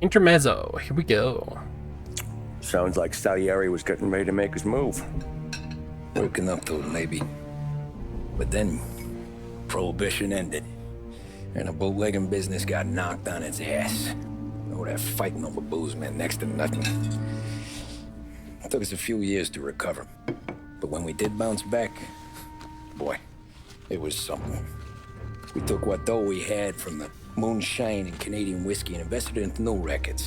Intermezzo. Here we go. Sounds like Salieri was getting ready to make his move. Working up to it, maybe. But then, Prohibition ended, and the bootlegging business got knocked on its ass. Oh, that fighting over booze meant next to nothing. It took us a few years to recover. But when we did bounce back, boy, it was something. We took what dough we had from the moonshine and Canadian whiskey and invested it into new rackets.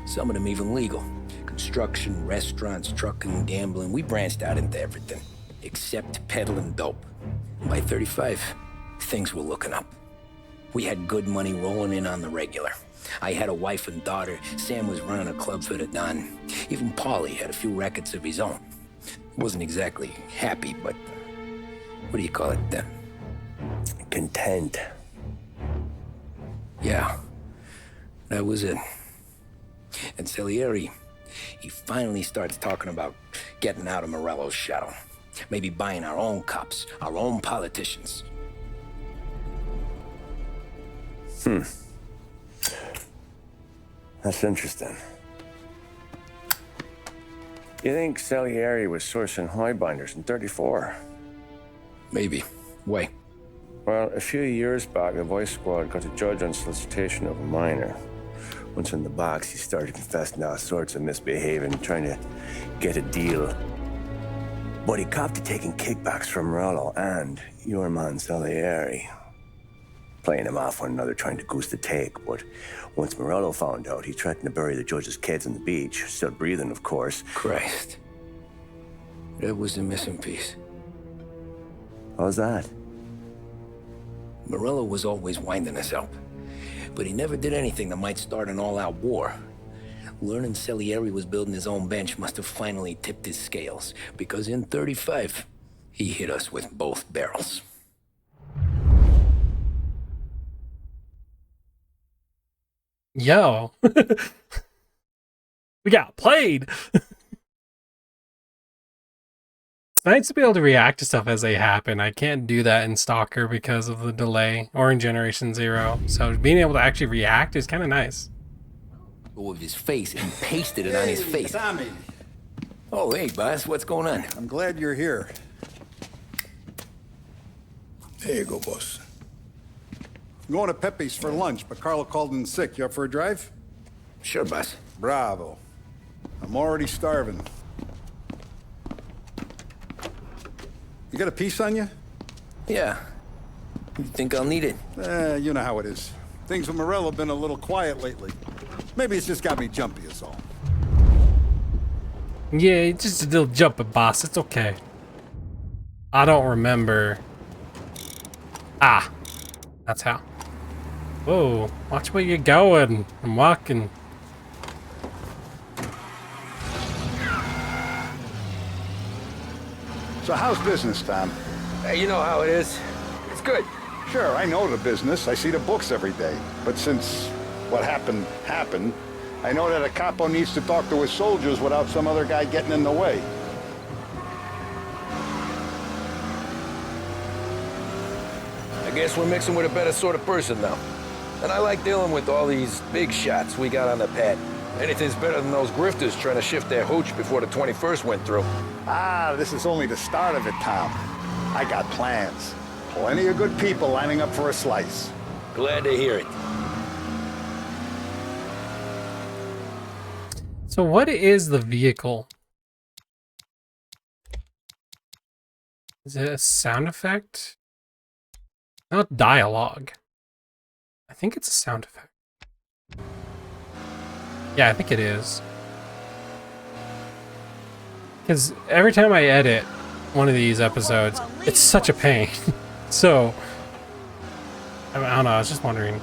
Some of them even legal. Construction, restaurants, trucking, gambling. We branched out into everything, except peddling dope. By 35, things were looking up. We had good money rolling in on the regular. I had a wife and daughter. Sam was running a club for the Don. Even Paulie had a few rackets of his own. Wasn't exactly happy, but what do you call it? Content. Yeah, that was it. And Salieri, he finally starts talking about getting out of Morello's shadow. Maybe buying our own cops, our own politicians. That's interesting. You think Salieri was sourcing highbinders in 34? Maybe. Why? Well, a few years back, the Vice Squad got a judge on solicitation of a minor. Once in the box, he started confessing all sorts of misbehaving, trying to get a deal. But he copped to taking kickbacks from Morello and your man Salieri. Playing them off one another, trying to goose the take. But once Morello found out, he threatened to bury the judge's kids on the beach. Still breathing, of course. Christ. That was the missing piece. How's that? Morello was always winding us up. But he never did anything that might start an all-out war. Learning Salieri was building his own bench must have finally tipped his scales. Because in 35, he hit us with both barrels. Yo. We got played. It's nice to be able to react to stuff as they happen. I can't do that in Stalker because of the delay, or in Generation Zero. So being able to actually react is kind of nice. With his face and pasted it on his face. Tommy, Oh, hey, boss, what's going on? I'm glad you're here. There you go, boss. I'm going to Pepe's for lunch, but Carlo called in sick. You up for a drive? Sure, boss. Bravo. I'm already starving. You got a piece on you? Yeah. You think I'll need it? You know how it is. Things with Morello have been a little quiet lately. Maybe it's just got me jumpy is all. Yeah, just a little jumping, boss. It's okay. I don't remember. Ah. That's how. Whoa. Watch where you're going. I'm walking. So how's business, Tom? Hey, you know how it is. It's good. Sure, I know the business. I see the books every day. But since what happened, I know that a capo needs to talk to his soldiers without some other guy getting in the way. I guess we're mixing with a better sort of person now. And I like dealing with all these big shots we got on the pad. Anything's better than those grifters trying to shift their hooch before the 21st went through. Ah, this is only the start of it, Tom. I got plans. Plenty of good people lining up for a slice. Glad to hear it. So what is the vehicle? Is it a sound effect? Not dialogue. I think it's a sound effect. Yeah, I think it is. Because every time I edit one of these episodes, it's such a pain. So, I don't know, I was just wondering.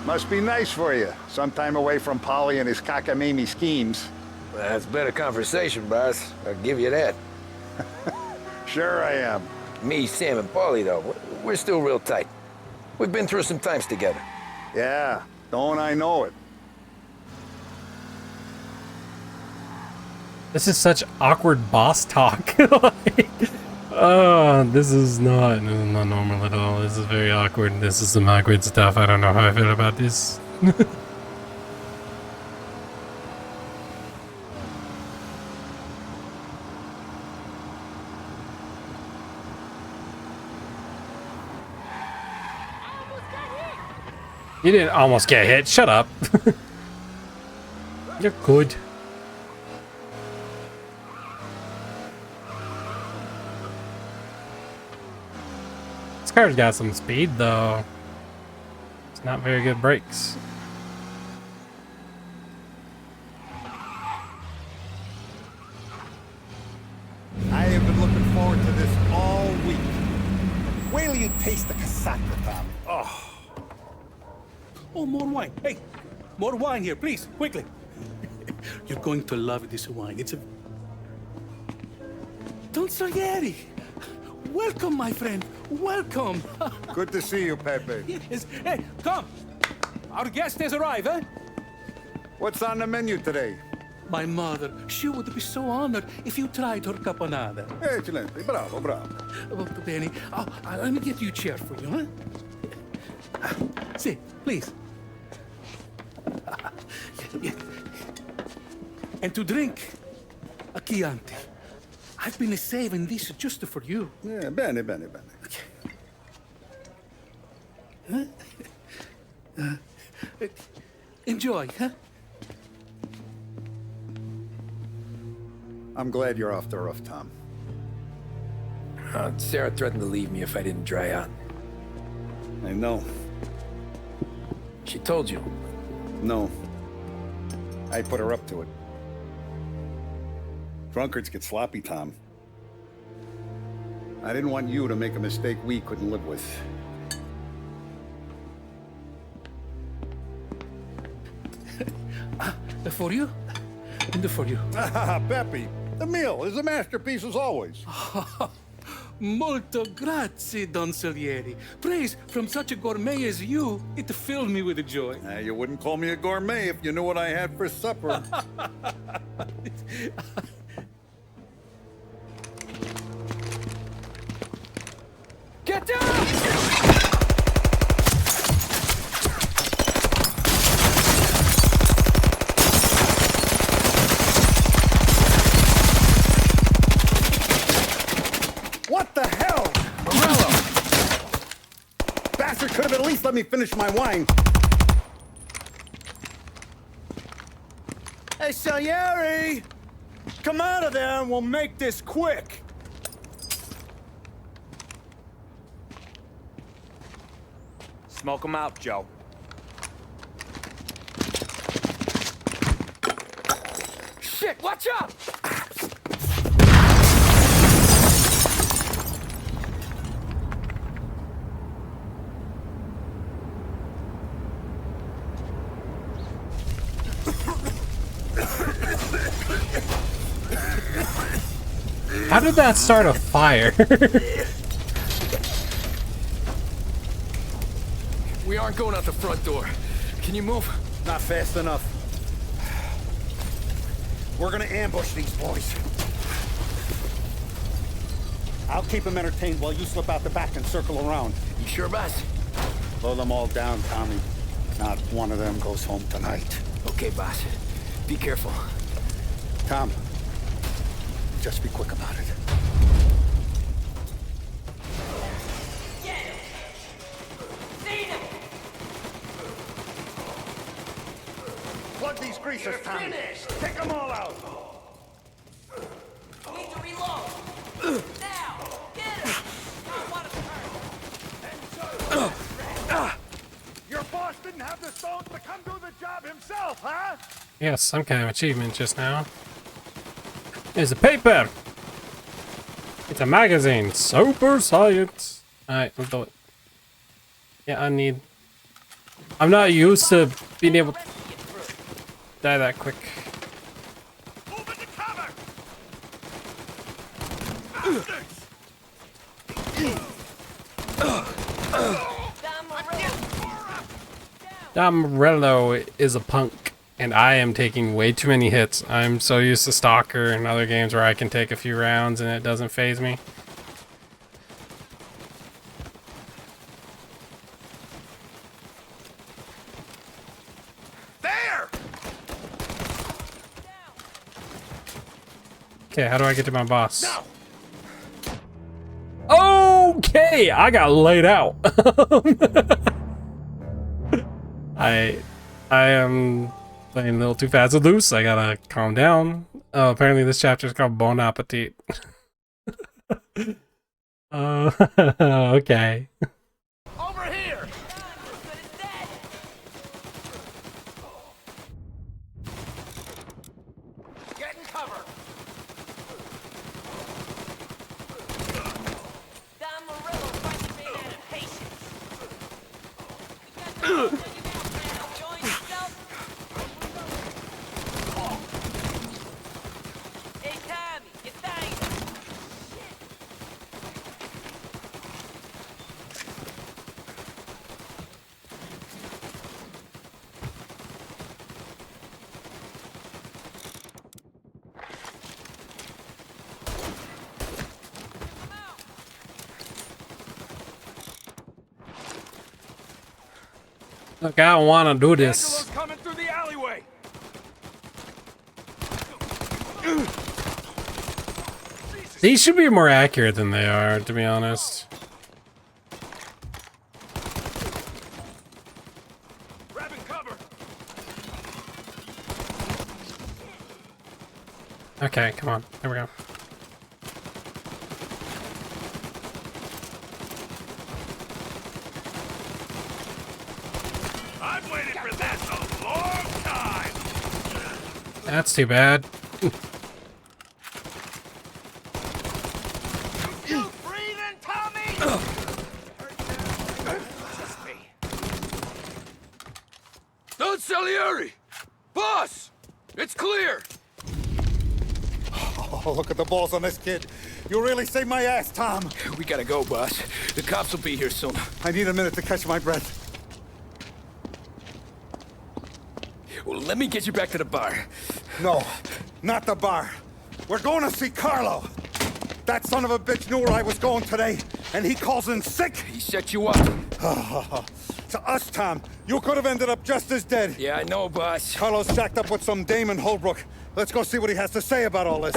Must be nice for you. Some time away from Polly and his cockamamie schemes. That's better conversation, boss. I'll give you that. Sure I am. Me, Sam, and Paulie, though, we're still real tight. We've been through some times together. Yeah, don't I know it. This is such awkward boss talk. Like, This is not normal at all. This is very awkward. This is some awkward stuff. I don't know how I feel about this. You didn't almost get hit. Shut up. You're good. This car's got some speed, though. It's not very good brakes. I have been looking forward to this all week. Wait till you taste the casaca, Tom. Oh. Oh, more wine. Hey, more wine here, please, quickly. You're going to love this wine. It's a... Don Salieri. Welcome, my friend. Welcome. Good to see you, Pepe. Yes. Hey, come. Our guest has arrived, eh? What's on the menu today? My mother, she would be so honored if you tried her caponata. Excelente. Bravo, bravo. Oh, Benny, let me get you a chair for you, huh? See, please. Yeah. And to drink, a Chianti. I've been saving this just for you. Yeah, bene, bene, bene. Enjoy, huh? I'm glad you're off the roof, Tom. Sarah threatened to leave me if I didn't dry out. I know. She told you. No. I put her up to it. Drunkards get sloppy, Tom. I didn't want you to make a mistake we couldn't live with. For you? And for you. Pepe, the meal is a masterpiece as always. Molto grazie, Don Salieri. Praise from such a gourmet as you, it filled me with joy. You wouldn't call me a gourmet if you knew what I had for supper. Get down! What the hell? Morello! Bastard could have at least let me finish my wine. Hey, Salieri! Come out of there and we'll make this quick. Smoke 'em out, Joe. Shit, watch out! How did that start a fire? We aren't going out the front door. Can you move? Not fast enough. We're gonna ambush these boys. I'll keep them entertained while you slip out the back and circle around. You sure, boss? Blow them all down, Tommy. Not one of them goes home tonight. Okay, boss. Be careful. Tom, just be quick about it. Plug these greasers, Tommy. Take them all out. Need to reload. Now, get him. I want to turn. Your boss didn't have the stones to come do the job himself, huh? Yes, some kind of achievement just now. There's a paper. It's a magazine. Super science. Alright, we'll do it. Yeah, I'm not used to being able to die that quick. Move into cover! Dom Morello is a punk, and I am taking way too many hits. I'm so used to Stalker and other games where I can take a few rounds and it doesn't phase me. Okay, how do I get to my boss? Okay, I got laid out. I am playing a little too fast and loose. I gotta calm down. Oh, apparently this chapter is called Bon Appetit. Okay. Over here! Good as dead! Get in cover! Don Morello finally ran out of patience. You got the join yourself? Hey, Tommy, it's dying. Look, I don't want to do this. Coming through the alleyway. These should be more accurate than they are, to be honest. Grabbing cover. Okay, come on. There we go. I've waited for this a long time. That's too bad. You breathing, Tommy? Just me. Don Salieri! Boss! It's clear! Oh, look at the balls on this kid. You really saved my ass, Tom. We gotta go, boss. The cops will be here soon. I need a minute to catch my breath. Well, let me get you back to the bar. No, not the bar. We're going to see Carlo. That son of a bitch knew where I was going today, and he calls in sick. He set you up. To us, Tom, you could have ended up just as dead. Yeah, I know, boss. Carlo's jacked up with some dame in Holbrook. Let's go see what he has to say about all this.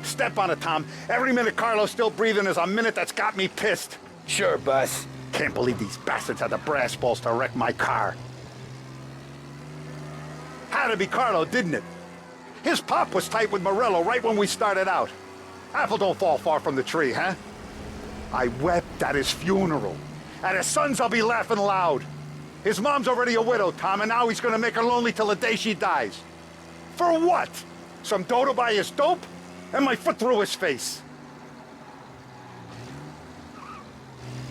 Step on it, Tom. Every minute Carlo's still breathing is a minute that's got me pissed. Sure, boss. Can't believe these bastards had the brass balls to wreck my car. Had to be Carlo, didn't it? His pop was tight with Morello right when we started out. Apple don't fall far from the tree, huh? I wept at his funeral. At his son's, I'll be laughing loud. His mom's already a widow, Tom, and now he's gonna make her lonely till the day she dies. For what? Some dough to buy his dope? And my foot through his face.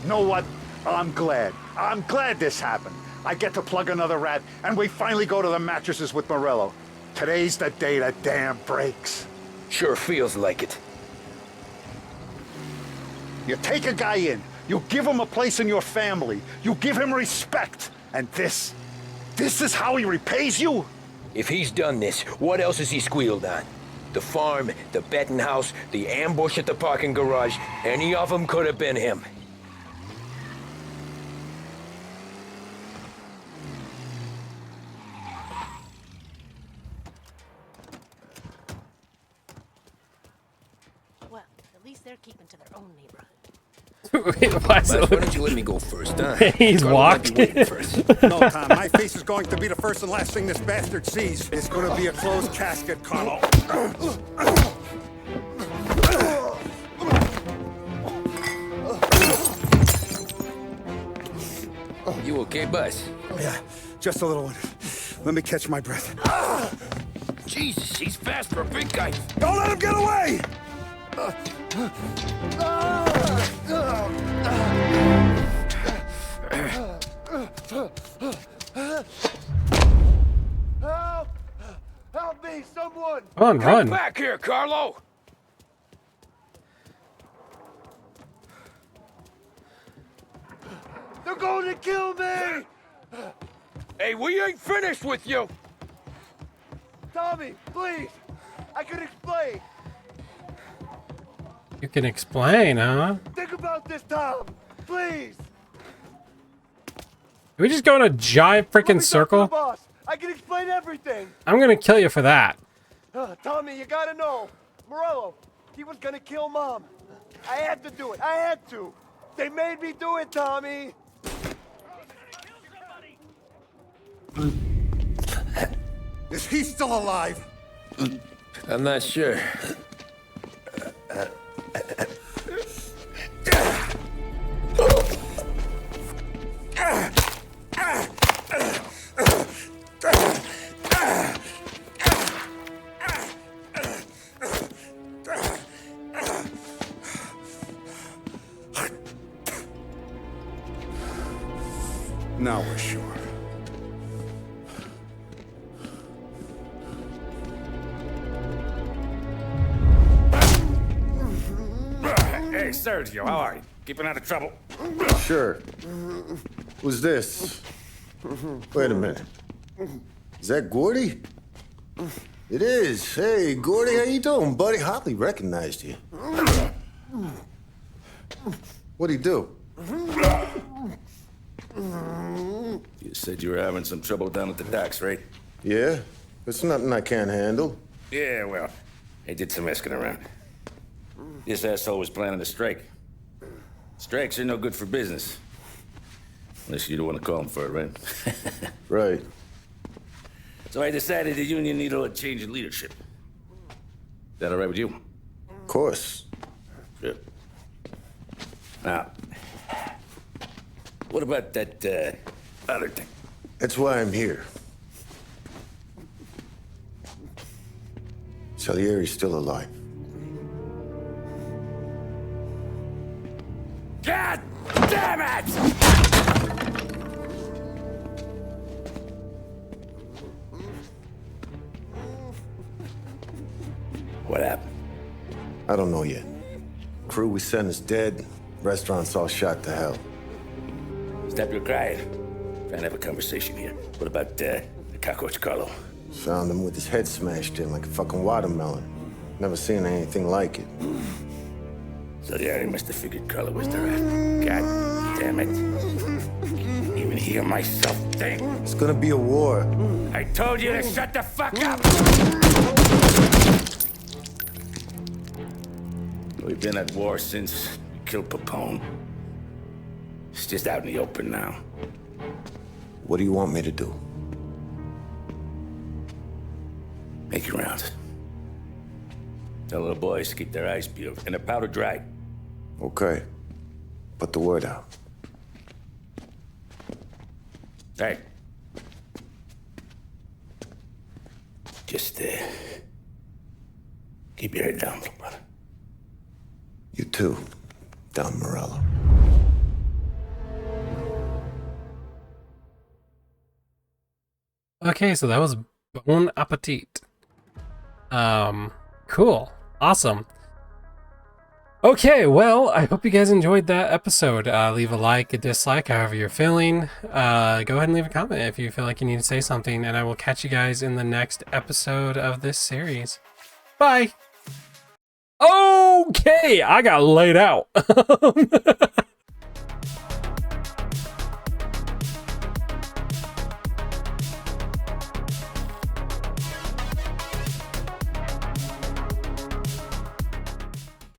Know what? I'm glad. I'm glad this happened. I get to plug another rat, and we finally go to the mattresses with Morello. Today's the day the dam breaks. Sure feels like it. You take a guy in, you give him a place in your family, you give him respect, and this is how he repays you? If he's done this, what else has he squealed on? The farm, the betting house, the ambush at the parking garage, any of them could have been him. Well, at least they're keeping to their own neighborhood. Why Why don't you let me go first, huh? He's Carlo might be walking. waiting first. No, Tom, my face is going to be the first and last thing this bastard sees. It's going to be a closed casket, Carlo. You okay, boss? Yeah, just a little one. Let me catch my breath. Jesus, he's fast for a big guy. Don't let him get away! Help! Help me, someone! Come on, run. Back here, Carlo! They're going to kill me! Hey, we ain't finished with you! Tommy, please! I can explain! You can explain, huh? Think about this, Tom! Please! we just go in a giant freaking circle? Boss, I can explain everything. I'm gonna kill you for that. Tommy, you gotta know. Morello, he was gonna kill Mom. I had to do it. I had to. They made me do it, Tommy. Is he still alive? I'm not sure. Now we're sure. Hey, Sergio, how are you? Keeping out of trouble? Sure. Who's this? Wait a minute. Is that Gordy? It is. Hey, Gordy, how you doing, buddy? Hardly recognized you. What'd he do? You said you were having some trouble down at the docks, right? Yeah? It's nothing I can't handle. Yeah, well, I did some asking around. This asshole was planning a strike. Strikes are no good for business. Unless you don't want to call him for it, right? Right. So I decided the union needed a change in leadership. Is that all right with you? Of course. Good. Now, what about that, other thing? That's why I'm here. Salieri's still alive. God damn it! What happened? I don't know yet. Crew we sent is dead. Restaurant's all shot to hell. Stop your crying. Trying to have a conversation here. What about, the cockroach Carlo? Found him with his head smashed in like a fucking watermelon. Never seen anything like it. So the Ari must have figured Carlo was the rat. God damn it. Can't even hear myself think. It's gonna be a war. I told you to shut the fuck up! We've been at war since we killed Papone. It's just out in the open now. What do you want me to do? Make your rounds. Tell little boys to keep their eyes peeled and their powder dry. Okay. Put the word out. Hey. Just, keep your head down, little brother. You too, Don Morello. Okay, so that was Bon Appetit. Cool. Awesome. Okay, well, I hope you guys enjoyed that episode. Leave a like, a dislike, however you're feeling. Go ahead and leave a comment if you feel like you need to say something, and I will catch you guys in the next episode of this series. Bye! Okay, I got laid out.